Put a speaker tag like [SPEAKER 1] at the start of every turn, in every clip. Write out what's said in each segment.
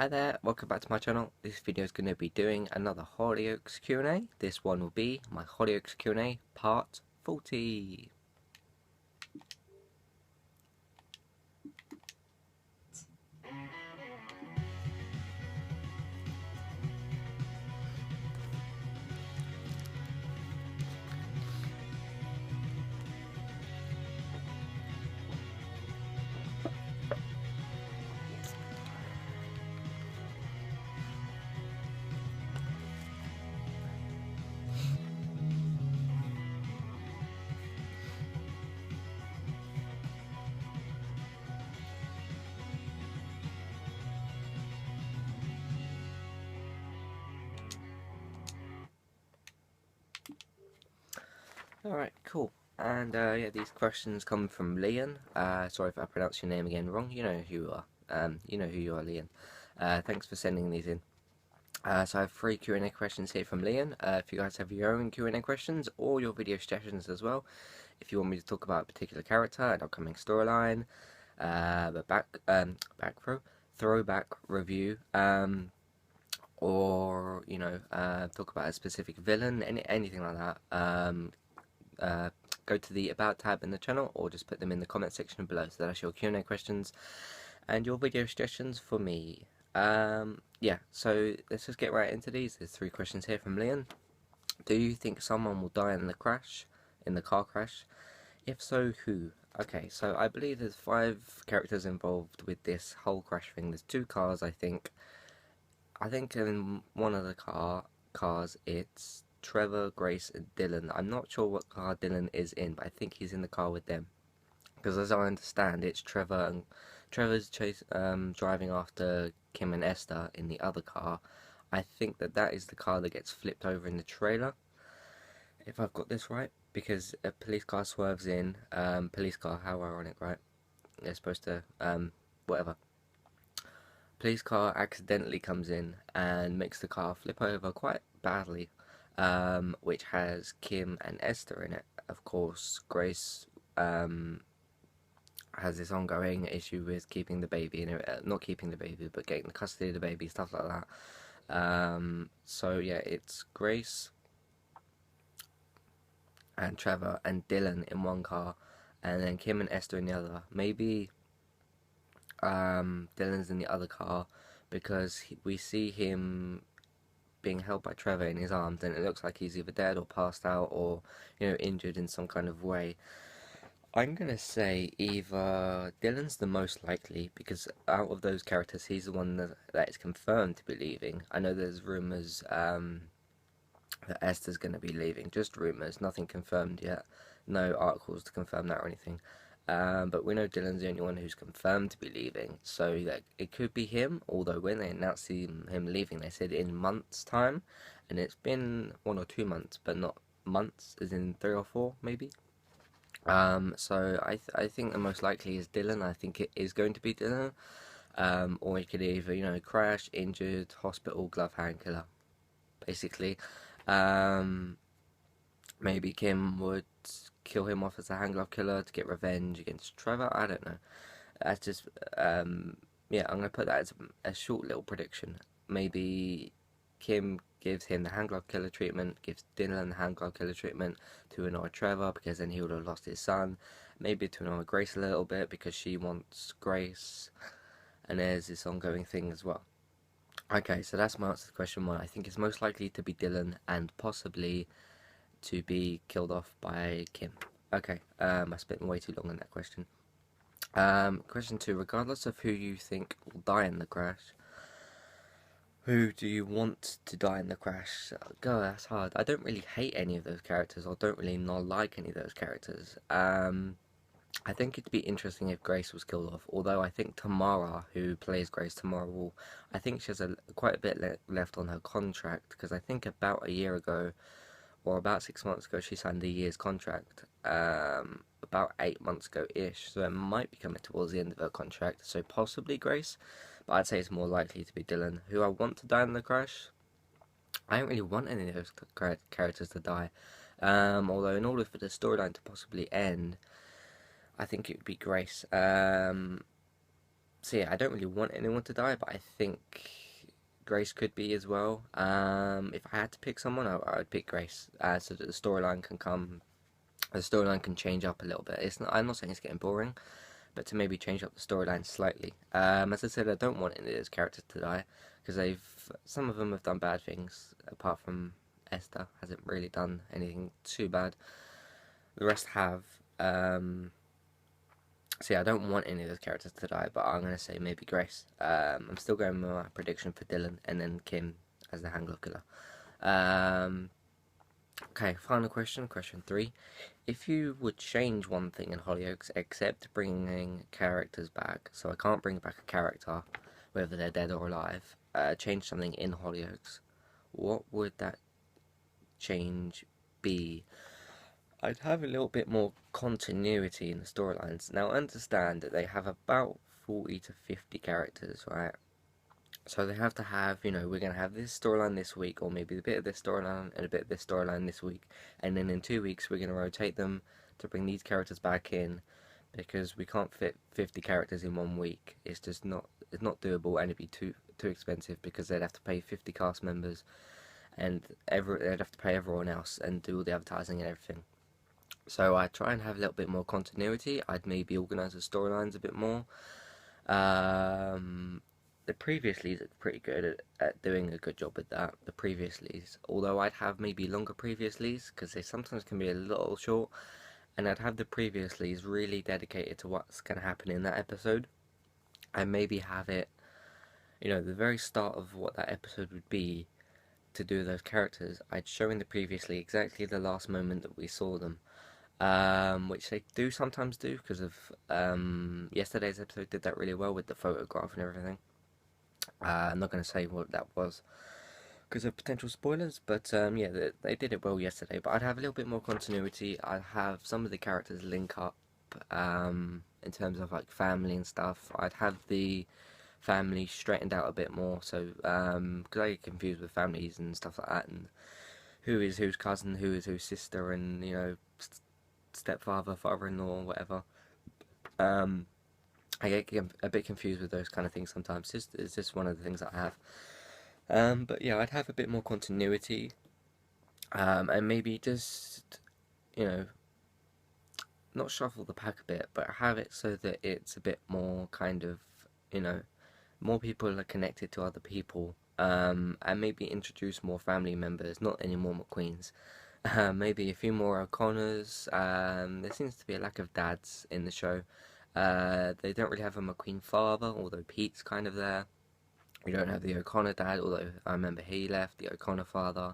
[SPEAKER 1] Hi there, welcome back to my channel. This video is going to be doing another Hollyoaks Q and A. This one will be my Hollyoaks Q and A part 40. Alright, cool. And yeah, these questions come from Leon. Sorry if I pronounce your name again wrong. You know who you are. You know who you are, Leon. Thanks for sending these in. So I have 3 Q&A questions here from Leon. If you guys have your own Q&A questions or your video suggestions as well, if you want me to talk about a particular character, an upcoming storyline, throwback review, or talk about a specific villain, anything like that, go to the About tab in the channel, or just put them in the comment section below. So that's your Q&A questions and your video suggestions for me. Yeah, so let's just get right into these. There's 3 questions here from Leon. Do you think someone will die in the car crash? If so, who? Okay, so I believe there's 5 characters involved with this whole crash thing. There's 2 cars, I think. I think in one of the cars it's Trevor, Grace, and Dylan. I'm not sure what car Dylan is in, but I think he's in the car with them. Because as I understand, it's Trevor's driving after Kim and Esther in the other car. I think that is the car that gets flipped over in the trailer, if I've got this right. Because a police car swerves in. Police car, how ironic, right? They're supposed to whatever. Police car accidentally comes in and makes the car flip over quite badly, which has Kim and Esther in it. Of course, Grace has this ongoing issue with keeping the baby, not keeping the baby, but getting the custody of the baby, stuff like that. So yeah, it's Grace and Trevor and Dylan in one car, and then Kim and Esther in the other. Maybe Dylan's in the other car because we see him being held by Trevor in his arms, and it looks like he's either dead or passed out or injured in some kind of way. I'm gonna say either Dylan's the most likely, because out of those characters he's the one that is confirmed to be leaving. I know there's rumours that Esther's gonna be leaving, just rumours, nothing confirmed yet, no articles to confirm that or anything. But we know Dylan's the only one who's confirmed to be leaving, so that it could be him. Although when they announced him leaving, they said in months' time, and it's been 1 or 2 months, but not months, as in 3 or 4 maybe. So I think the most likely is Dylan. I think it is going to be Dylan, or he could either crash, injured, hospital, glove hand killer, basically. Um, Maybe Kim would kill him off as a hand glove killer to get revenge against Trevor. I don't know. That's just yeah. I'm gonna put that as a short little prediction. Maybe Kim gives him the hand glove killer treatment, gives Dylan the hand glove killer treatment to annoy Trevor, because then he would have lost his son. Maybe to annoy Grace a little bit because she wants Grace, and there's this ongoing thing as well. Okay, so that's my answer to question 1. I think it's most likely to be Dylan and possibly to be killed off by Kim. Okay, I spent way too long on that question. Question 2, regardless of who you think will die in the crash, who do you want to die in the crash? God, that's hard. I don't really hate any of those characters, or don't really not like any of those characters. I think it'd be interesting if Grace was killed off, although I think Tamara, who plays Grace Tamara, I think she has quite a bit left on her contract, because I think about a year ago, or about 6 months ago, she signed a year's contract, about 8 months ago-ish, so it might be coming towards the end of her contract, so possibly Grace, but I'd say it's more likely to be Dylan. Who I want to die in the crash? I don't really want any of those characters to die, although in order for the storyline to possibly end, I think it would be Grace. So yeah, I don't really want anyone to die, but I think Grace could be as well. If I had to pick someone, I would pick Grace, so that the storyline can change up a little bit. I'm not saying it's getting boring, but to maybe change up the storyline slightly. As I said, I don't want any of those characters to die because some of them have done bad things. Apart from Esther, hasn't really done anything too bad. The rest have. So yeah, I don't want any of those characters to die, but I'm gonna say maybe Grace. I'm still going with my prediction for Dylan and then Kim as the Hanglock killer. Um, okay, final question, question 3. If you would change one thing in Hollyoaks except bringing characters back, so I can't bring back a character, whether they're dead or alive, change something in Hollyoaks, what would that change be? I'd have a little bit more continuity in the storylines. Now, understand that they have about 40 to 50 characters, right? So they have to have, we're going to have this storyline this week, or maybe a bit of this storyline and a bit of this storyline this week. And then in 2 weeks, we're going to rotate them to bring these characters back in because we can't fit 50 characters in 1 week. It's not doable, and it'd be too expensive because they'd have to pay 50 cast members and they'd have to pay everyone else and do all the advertising and everything. So I try and have a little bit more continuity. I'd maybe organise the storylines a bit more. Um, the previous leads are pretty good at doing a good job with that. The previous leads, although I'd have maybe longer previous leads because they sometimes can be a little short, and I'd have the previous leads really dedicated to what's going to happen in that episode, and maybe have it, the very start of what that episode would be to do those characters. I'd show in the previously exactly the last moment that we saw them. Which they do sometimes do because of yesterday's episode did that really well with the photograph and everything. I'm not going to say what that was because of potential spoilers, but yeah, they did it well yesterday. But I'd have a little bit more continuity. I'd have some of the characters link up in terms of like family and stuff. I'd have the family straightened out a bit more, so because I get confused with families and stuff like that, and who is whose cousin, who is whose sister, and stepfather, father-in-law, whatever. Um, I get a bit confused with those kind of things sometimes. It's just one of the things that I have. But yeah, I'd have a bit more continuity, and maybe just you know not shuffle the pack a bit, but have it so that it's a bit more kind of you know more people are connected to other people, and maybe introduce more family members, not any more McQueens. Maybe a few more O'Connors. There seems to be a lack of dads in the show. They don't really have a McQueen father, although Pete's kind of there. We don't have the O'Connor dad, although I remember he left, the O'Connor father.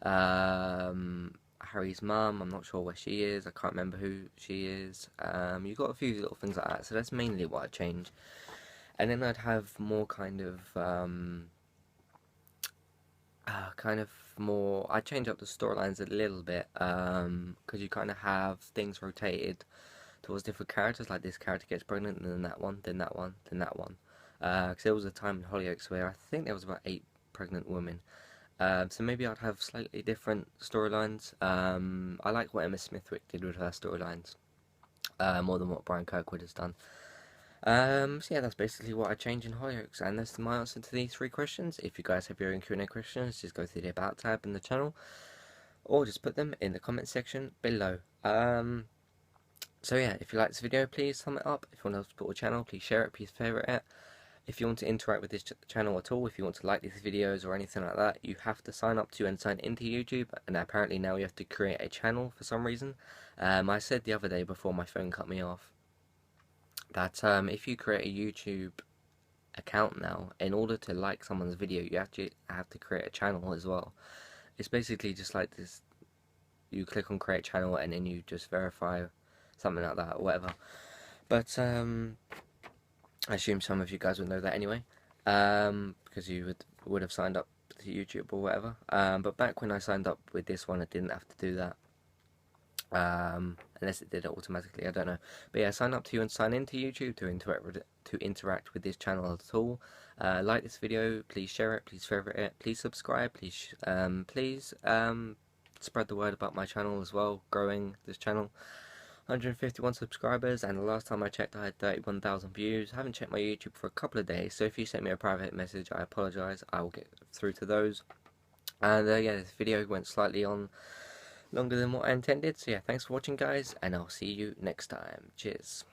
[SPEAKER 1] Harry's mum, I'm not sure where she is, I can't remember who she is. You've got a few little things like that, so that's mainly what I'd change. And then I'd have more kind of more. I change up the storylines a little bit because you kind of have things rotated towards different characters. Like this character gets pregnant, and then that one, then that one, then that one. Because there was a time in Hollyoaks where I think there was about 8 pregnant women. So maybe I'd have slightly different storylines. I like what Emma Smithwick did with her storylines more than what Brian Kirkwood has done. So yeah, that's basically what I changed in Hollyoaks, and that's my answer to these 3 questions. If you guys have your own Q&A questions, just go through the About tab in the channel, or just put them in the comment section below. So yeah, if you like this video, please thumb it up. If you want to support the channel, please share it, please favourite it. If you want to interact with this channel at all, if you want to like these videos or anything like that, you have to sign up to and sign into YouTube, and apparently now you have to create a channel for some reason. I said the other day before my phone cut me off, that if you create a YouTube account now, in order to like someone's video, you actually have to create a channel as well. It's basically just like this: you click on create channel and then you just verify something like that or whatever. But I assume some of you guys would know that anyway, because you would have signed up to YouTube or whatever. But back when I signed up with this one, I didn't have to do that. Unless it did it automatically, I don't know. But yeah, sign up to you and sign into YouTube to interact with this channel at all. Like this video, please share it, please favorite it, please subscribe, please spread the word about my channel as well, growing this channel. 151 subscribers, and the last time I checked I had 31,000 views. I haven't checked my YouTube for a couple of days, so if you sent me a private message, I apologise. I will get through to those. And yeah, this video went slightly on longer than what I intended, so yeah, thanks for watching guys, and I'll see you next time. Cheers.